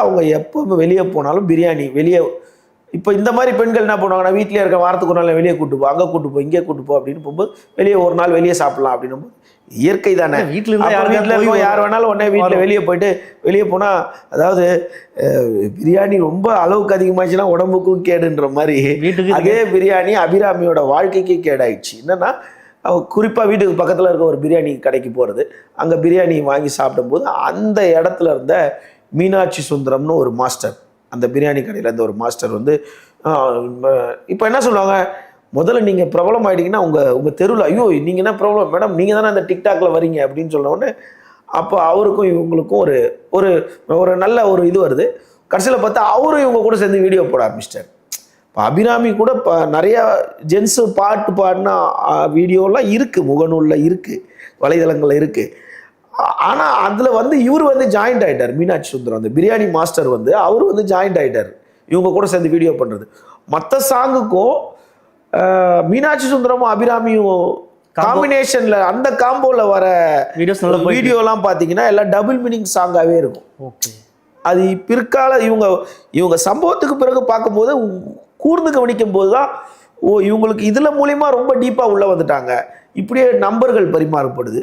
அவங்க எப்போ வெளியே போனாலும் பிரியாணி வெளியே. இப்போ இந்த மாதிரி பெண்கள் என்ன பண்ணுவாங்கன்னா, வீட்டிலே இருக்க வாரத்துக்கு ஒரு நாள் வெளியே கூட்டு போ, அங்கே கூட்டு போ, இங்கே கூட்டு போ அப்படின்னு போகும்போது வெளியே ஒரு நாள் வெளியே சாப்பிடலாம் அப்படின்னும் போது இயற்கை தானே. வீட்டில் இருந்தால் வீட்டில் இருக்கோம், யார் வேணாலும் உடனே வீட்டில் வெளியே போயிட்டு வெளியே போனால், அதாவது பிரியாணி ரொம்ப அளவுக்கு அதிகமாச்சுன்னா உடம்புக்கும் கேடுன்ற மாதிரி வீட்டுக்கு அதே பிரியாணி அபிராமியோட வாழ்க்கைக்கு கேடாயிடுச்சு. என்னன்னா, குறிப்பாக வீட்டுக்கு பக்கத்தில் இருக்க ஒரு பிரியாணி கடைக்கு போகிறது, அங்கே பிரியாணி வாங்கி சாப்பிடும்போது அந்த இடத்துல இருந்த மீனாட்சி சுந்தரம்னு ஒரு மாஸ்டர், அந்த பிரியாணி கடையில் இருந்த ஒரு மாஸ்டர் வந்து இப்போ என்ன சொல்லுவாங்க, முதல்ல நீங்கள் பிரபலம் ஆகிட்டீங்கன்னா உங்கள் தெருவில், ஐயோ நீங்கள் என்ன ப்ராப்ளம் மேடம், நீங்கள் தானே அந்த டிக்டாக்ல வரீங்க அப்படின்னு சொன்ன உடனே அப்போ அவருக்கும் இவங்களுக்கும் ஒரு ஒரு ஒரு நல்ல ஒரு இது வருது. கடைசியில் பார்த்தா அவரும் இவங்க கூட சேர்ந்து வீடியோ போட ஆரம்பிச்சிட்டார். இப்போ அபிராமி கூட இப்போ நிறையா ஜென்ஸு பாட்டு பாடின வீடியோலாம் இருக்குது, முகநூலில் இருக்குது, வலைதளங்களில் இருக்குது. ஆனால் அதில் வந்து இவர் வந்து ஜாயிண்ட் ஆகிட்டார். மீனாட்சி சுந்தரம் அந்த பிரியாணி மாஸ்டர் வந்து அவர் வந்து ஜாயிண்ட் ஆகிட்டார் இவங்க கூட சேர்ந்து வீடியோ பண்ணுறது. மற்ற சாங்குக்கும் மீனாட்சி சுந்தரமும் அபிராமியும் காம்பினேஷனில் அந்த காம்போவில் வர வீடியோலாம் பார்த்தீங்கன்னா எல்லாம் டபுள் மீனிங் சாங்காகவே இருக்கும். ஓகே, அது பிற்கால இவங்க சம்பவத்துக்கு பிறகு பார்க்கும்போது கூர்ந்து கவனிக்கும் போது தான், ஓ இவங்களுக்கு இதில் மூலிமா ரொம்ப டீப்பாக உள்ளே வந்துட்டாங்க, இப்படியே நம்பர்கள் பரிமாறப்படுது.